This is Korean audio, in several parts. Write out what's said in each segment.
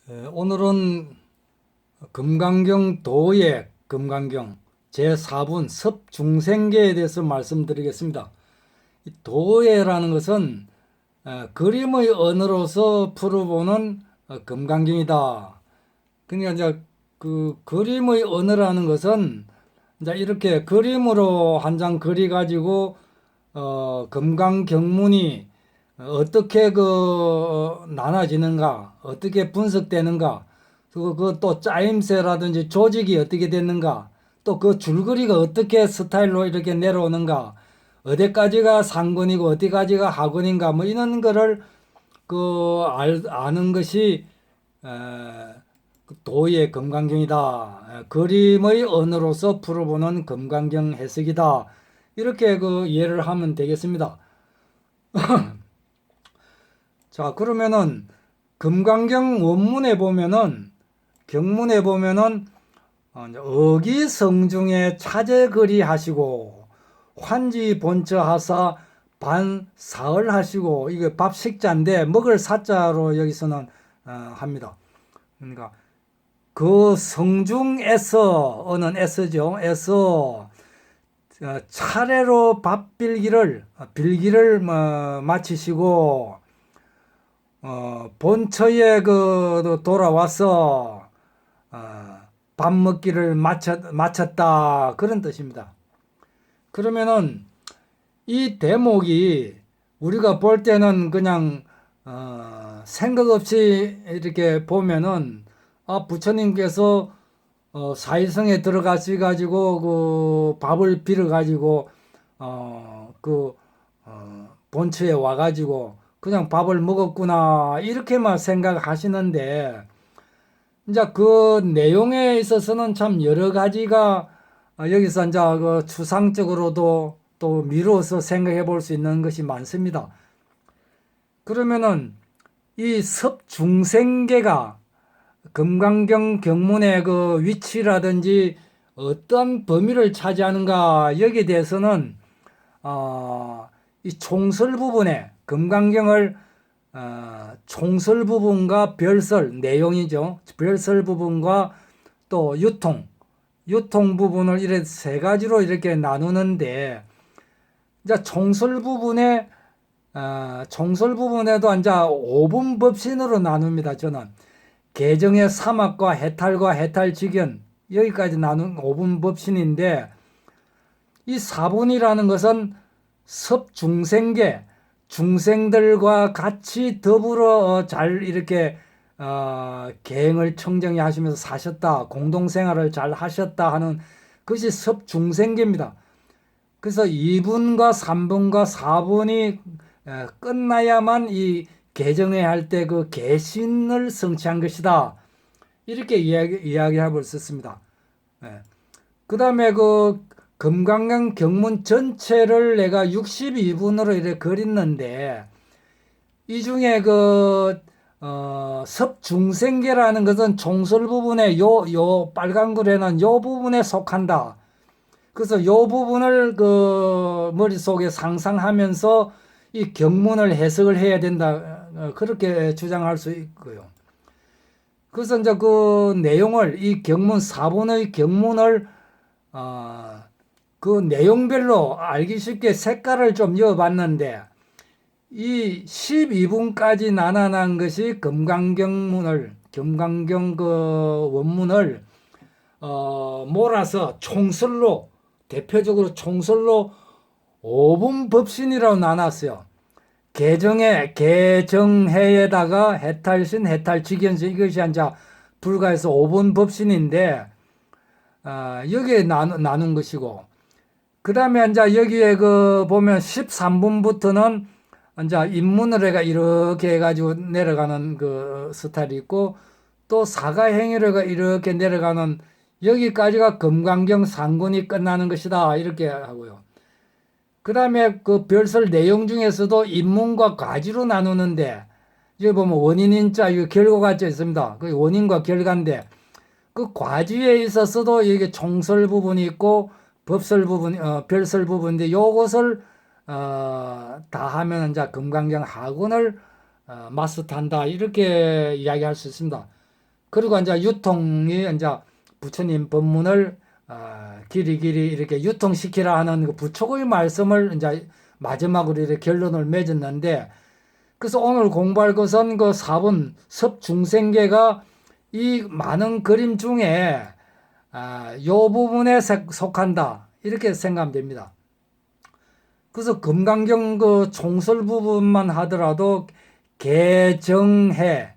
오늘은 금강경 도의 금강경 제4분 섭중생계에 대해서 말씀드리겠습니다. 이 도예라는 것은 그림의 언어로서 풀어보는 금강경이다. 그러니까 이제 그 그림의 언어라는 것은 이제 이렇게 그림으로 한 장 그리 가지고 금강경문이 어떻게 나눠지는가, 어떻게 분석되는가, 그 또 짜임새라든지 조직이 어떻게 됐는가, 또 그 줄거리가 어떻게 스타일로 이렇게 내려오는가, 어디까지가 상권이고 어디까지가 하권인가, 뭐 이런 거를 아는 것이 도의 금강경이다. 그림의 언어로서 풀어보는 금강경 해석이다. 이렇게 이해를 하면 되겠습니다. 자, 그러면은 금강경 원문에 보면은 경문에 보면은 이제 어기성중에 차제거리 하시고 환지 본처하사 반사을 하시고, 이게 밥식자인데 먹을 사자로 여기서는 합니다. 그러니까 그 성중에서 어는 에서죠. 에서 차례로 밥 빌기를 마치시고 본처에 돌아와서 밥 먹기를 마쳤다, 그런 뜻입니다. 그러면은 이 대목이 우리가 볼 때는 그냥 생각 없이 이렇게 보면은 부처님께서 사일성에 들어가시 가지고 그 밥을 빌어 가지고 본처에 와 가지고 그냥 밥을 먹었구나, 이렇게만 생각하시는데, 이제 그 내용에 있어서는 참 여러 가지가 여기서 이제 추상적으로도 또 미루어서 생각해 볼 수 있는 것이 많습니다. 그러면은 이 섭중생계가 금강경 경문의 그 위치라든지 어떤 범위를 차지하는가, 여기에 대해서는 이 총설 부분에 금강경을 총설 부분과 별설 내용이죠. 별설 부분과 또 유통 부분을 이렇게 세 가지로 이렇게 나누는데, 이제 총설 부분에도 이제 5분 법신으로 나눕니다. 저는 개정의 사막과 해탈과 해탈직연, 여기까지 나눈 5분 법신인데, 이 4분이라는 것은 섭중생계, 중생들과 같이 더불어 잘 이렇게 계행을 청정히 하시면서 사셨다, 공동생활을 잘 하셨다 하는 것이 섭중생계입니다. 그래서 2분과 3분과 4분이 끝나야만 이 개정회 할 때 그 개신을 성취한 것이다, 이렇게 이야기해 볼 수 있습니다. 그 다음에 그 금강경 경문 전체를 내가 62분으로 이렇게 그렸는데, 이 중에 섭중생계라는 것은 총설 부분에 요 빨간 글에는 요 부분에 속한다. 그래서 요 부분을 머릿속에 상상하면서 이 경문을 해석을 해야 된다. 그렇게 주장할 수 있고요. 그래서 이제 그 내용을, 이 경문 4분의 경문을 그 내용별로 알기 쉽게 색깔을 좀 이어봤는데, 이 12분까지 나눠난 것이 금강경 원문을 몰아서 총설로, 대표적으로 총설로 5분 법신이라고 나눴어요. 개정해에다가 해탈신, 해탈직연신, 이것이 이제 불가해서 5분 법신인데, 여기에 나눈 것이고, 그 다음에 이제 여기에 보면 13분부터는 이제 입문을 해가 이렇게 해가지고 내려가는 그 스타일이 있고, 또 사가행위를 이렇게 내려가는, 여기까지가 금강경 상군이 끝나는 것이다, 이렇게 하고요. 그 다음에 그 별설 내용 중에서도 입문과 과지로 나누는데, 여기 보면 원인인자, 이 결과가 있습니다. 그 원인과 결과인데, 그 과지에 있어서도 이게 총설 부분이 있고 법설 부분, 별설 부분인데, 요것을 다 하면 이제 금강경 하군을 마스터한다, 이렇게 이야기할 수 있습니다. 그리고 이제 유통이 이제 부처님 법문을 길이길이 이렇게 유통시키라 하는 그 부처의 말씀을 이제 마지막으로 이렇게 결론을 맺었는데, 그래서 오늘 공부할 것은 그 4분 섭중생계가 이 많은 그림 중에 요 부분에 속한다 이렇게 생각하면 됩니다. 그래서 금강경 그 총설 부분만 하더라도 개정해,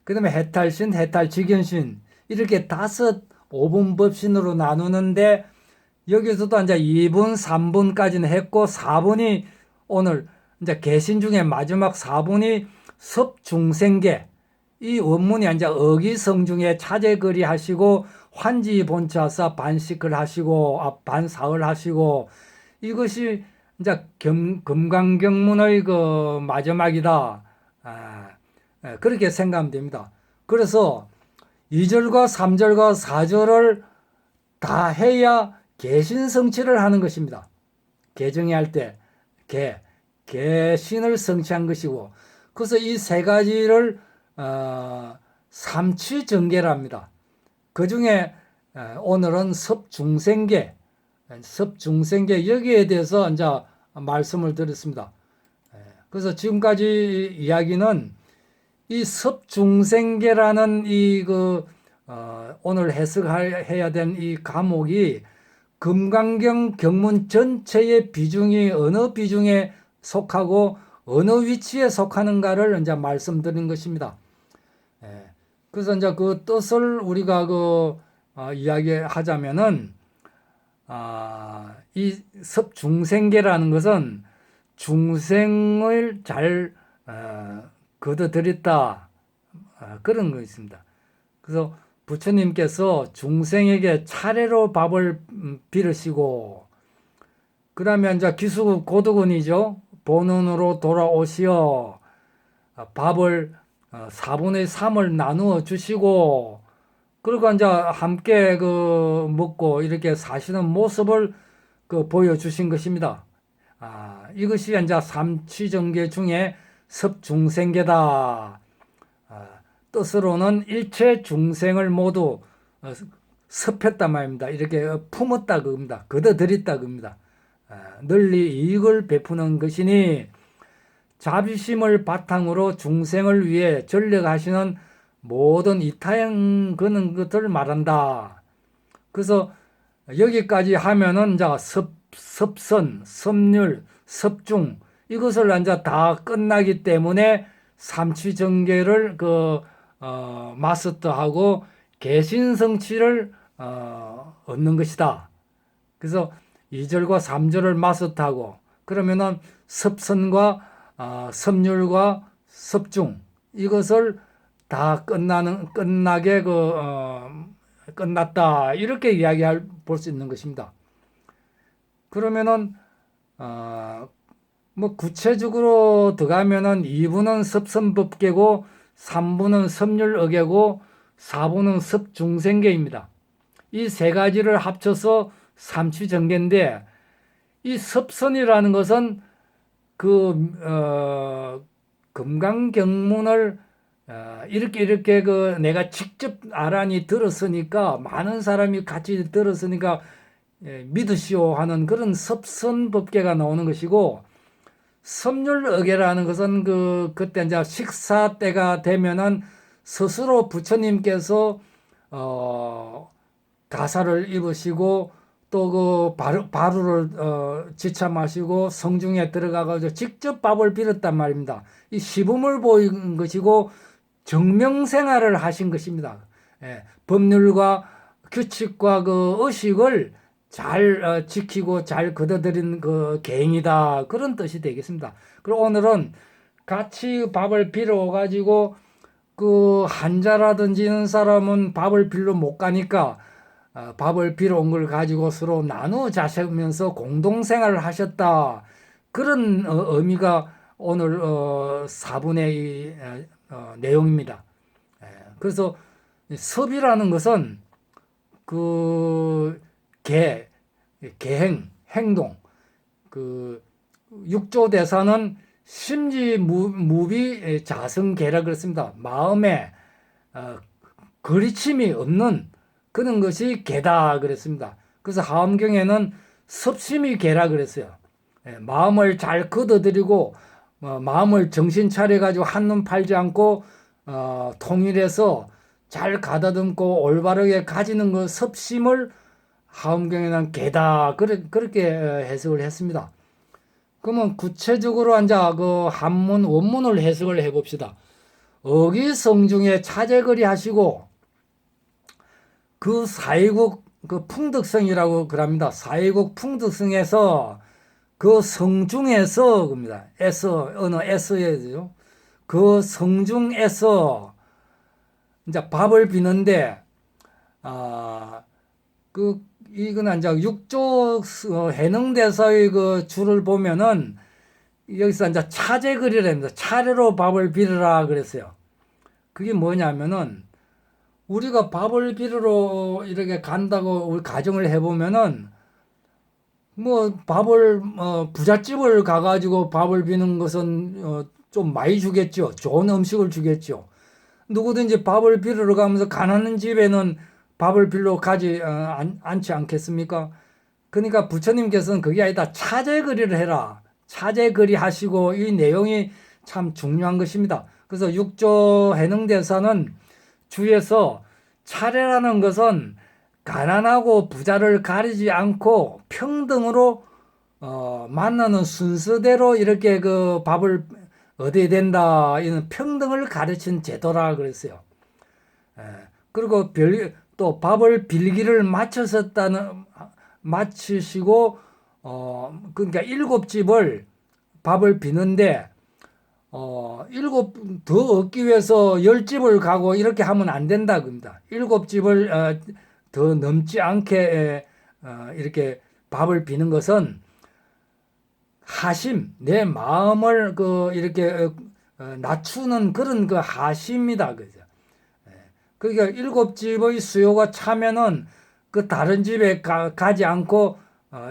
그다음에 해탈신, 해탈직연신 이렇게 5분 법신으로 나누는데, 여기서도 이제 2분, 3분까지는 했고 4분이 오늘 이제 개신 중에 마지막 4분이 섭중생계, 이 원문이 이제 어기성중에 차제거리 하시고 환지본차사 반식을 하시고 반사을 하시고, 이것이 이제 금강경문의 그 마지막이다. 그렇게 생각하면 됩니다. 그래서 2절과 3절과 4절을 다 해야 개신성취를 하는 것입니다. 개정이 할 때 개신을 성취한 것이고, 그래서 이 세 가지를 삼취정계랍니다. 그 중에 오늘은 섭중생계 여기에 대해서 이제 말씀을 드렸습니다. 그래서 지금까지 이야기는 이 섭중생계라는 오늘 해석해야 된 이 과목이 금강경 경문 전체의 비중이 어느 비중에 속하고 어느 위치에 속하는가를 이제 말씀드린 것입니다. 그래서 이제 그 뜻을 우리가 이야기하자면은, 이 섭중생계라는 것은 중생을 잘 거둬들였다, 그런 거 있습니다. 그래서 부처님께서 중생에게 차례로 밥을 빌으시고, 그 다음에 이제 기수급 고득은이죠. 본원으로 돌아오시어 밥을 4분의 3을 나누어 주시고, 그리고 이제 함께 먹고 이렇게 사시는 모습을 보여주신 것입니다. 이것이 이제 삼취정계 중에 섭중생계다. 뜻으로는 일체 중생을 모두 섭했단 말입니다. 이렇게 품었다 그겁니다. 거둬들였다 그겁니다. 널리 이익을 베푸는 것이니 자비심을 바탕으로 중생을 위해 전력하시는 모든 이타형 그런 것들을 말한다. 그래서 여기까지 하면은 이제 섭선, 섭률, 섭중 이것을 이제 다 끝나기 때문에 삼취정계를 마스터하고 개신성취를 얻는 것이다. 그래서 2절과 3절을 마스터하고, 그러면은 섭선과 섭률과 섭중 이것을 다 끝나게 끝났다 이렇게 이야기할 볼 수 있는 것입니다. 그러면은 구체적으로 들어가면은 2부는 섭선법계고 3부는 섭률어계고 4부는 섭중생계입니다. 이 세 가지를 합쳐서 삼취정계인데, 이 섭선이라는 것은 금강경문을 이렇게 내가 직접 아란히 들었으니까, 많은 사람이 같이 들었으니까 믿으시오 하는 그런 섭선법계가 나오는 것이고, 섭률어계라는 것은 그때 이제 식사 때가 되면은 스스로 부처님께서 가사를 입으시고 또 바루를 지참하시고 성중에 들어가가지고 직접 밥을 빌었단 말입니다. 이 시범을 보인 것이고 정명생활을 하신 것입니다. 법률과 규칙과 의식을 잘 지키고 잘 거둬들인 개인이다, 그런 뜻이 되겠습니다. 그리고 오늘은 같이 밥을 빌어 가지고 한자라든지 이런 사람은 밥을 빌러 못 가니까 밥을 빌어 온 걸 가지고 서로 나누어 자시면서 공동생활을 하셨다, 그런 의미가 오늘 4분의 내용입니다. 그래서 섭이라는 것은 계행, 행동, 육조대사는 심지무비 자성계라 그랬습니다. 마음에 거리침이 없는 그런 것이 개다 그랬습니다. 그래서 하엄경에는 섭심이 개라 그랬어요. 마음을 잘 걷어들이고 마음을 정신 차려 가지고 한눈 팔지 않고 통일해서 잘 가다듬고 올바르게 가지는 그 섭심을 하엄경에는 개다 그렇게 해석을 했습니다. 그러면 구체적으로 이제 그 한문 원문을 해석을 해봅시다. 어기성중에 차제거리 하시고 그 사회국 그 풍덕성이라고 그럽니다. 사회국 풍덕성에서 그 성중에서 겁니다. 에서 어느 에서예요. 그 성중에서 이제 밥을 비는데 그 이거는 이제 육조 해능대사의 그 줄을 보면은 여기서 이제 차제거리를 합니다. 차례로 밥을 비르라 그랬어요. 그게 뭐냐면은 우리가 밥을 비르러 이렇게 간다고 우리 가정을 해보면은 뭐 밥을 부잣집을 가가지고 밥을 비는 것은 좀 많이 주겠죠. 좋은 음식을 주겠죠. 누구든지 밥을 비르러 가면서 가난한 집에는 밥을 빌러 가지 않지 않겠습니까? 그러니까 부처님께서는 그게 아니다. 차제거리를 해라. 차제거리 하시고 이 내용이 참 중요한 것입니다. 그래서 육조 해능대사는 주에서 차례라는 것은 가난하고 부자를 가리지 않고 평등으로 만나는 순서대로 이렇게 그 밥을 얻어야 된다. 이는 평등을 가르친 제도라 그랬어요. 그리고 또 밥을 빌기를 마치시고 그러니까 7집을 밥을 비는데 일곱 더 얻기 위해서 10집을 가고 이렇게 하면 안 된다 겁니다. 7집을 더 넘지 않게 이렇게 밥을 비는 것은 하심, 내 마음을 그 이렇게 낮추는 그런 그 하심이다 그죠. 그러니까 7집의 수요가 차면은 그 다른 집에 가지 않고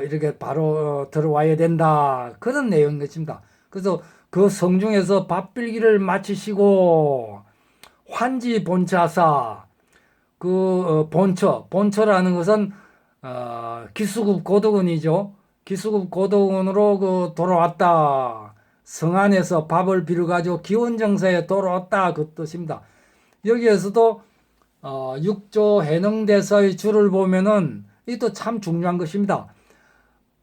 이렇게 바로 들어와야 된다 그런 내용인 것입니다. 그래서 그 성중에서 밥빌기를 마치시고 환지 본차사 그 본처라는 것은 기수급 고덕원이죠. 기수급 고덕원으로 그 돌아왔다. 성 안에서 밥을 빌어가지고 기원정사에 돌아왔다 그 뜻입니다. 여기에서도 육조 해능대사의 줄을 보면은 이것도 참 중요한 것입니다.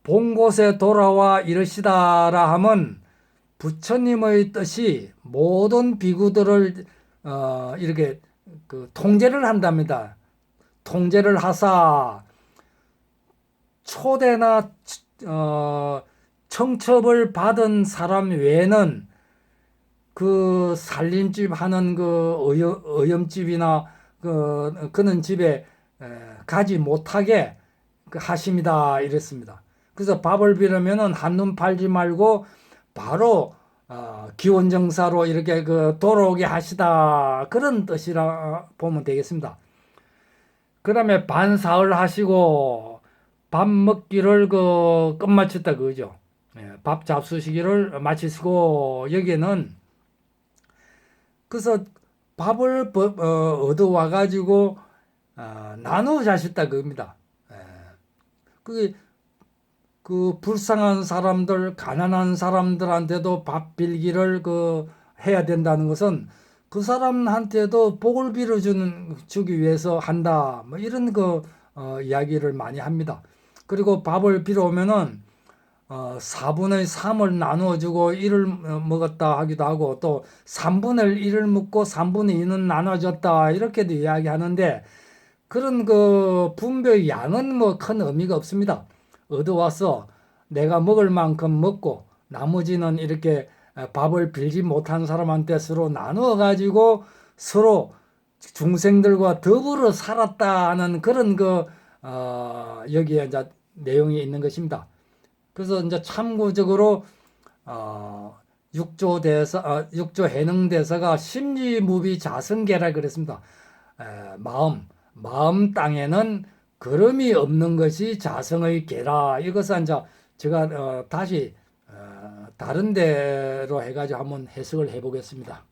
본 곳에 돌아와 이르시다라 하면 부처님의 뜻이 모든 비구들을 이렇게 그 통제를 한답니다. 통제를 하사 초대나 청첩을 받은 사람 외에는 그 살림집 하는 그 어염집이나 그는 집에 가지 못하게 하심이다 이랬습니다. 그래서 밥을 빌으면은 한눈 팔지 말고 바로 기원정사로 이렇게 그 돌아오게 하시다 그런 뜻이라 보면 되겠습니다. 그 다음에 반사을 하시고 밥 먹기를 그 끝마쳤다 그죠. 밥 잡수시기를 마치시고 여기에는 그래서 밥을 얻어와 가지고 나누어 자셨다 그겁니다. 그게 그 불쌍한 사람들, 가난한 사람들한테도 밥 빌기를 해야 된다는 것은 그 사람한테도 복을 주기 위해서 한다. 뭐 이런 이야기를 많이 합니다. 그리고 밥을 빌어 오면은 4분의 3을 나누어 주고 1을 먹었다 하기도 하고 또 3분의 1을 먹고 3분의 2는 나눠줬다 이렇게도 이야기하는데 그런 분배의 양은 뭐 큰 의미가 없습니다. 얻어와서 내가 먹을 만큼 먹고 나머지는 이렇게 밥을 빌지 못한 사람한테 서로 나누어 가지고 서로 중생들과 더불어 살았다는 그런 여기에 이제 내용이 있는 것입니다. 그래서 이제 참고적으로 육조 해능대사가 심지무비 자성계라 그랬습니다. 마음 땅에는 걸음이 없는 것이 자성의 계라. 이것은 이제 제가 다시 다른 데로 해가지고 한번 해석을 해보겠습니다.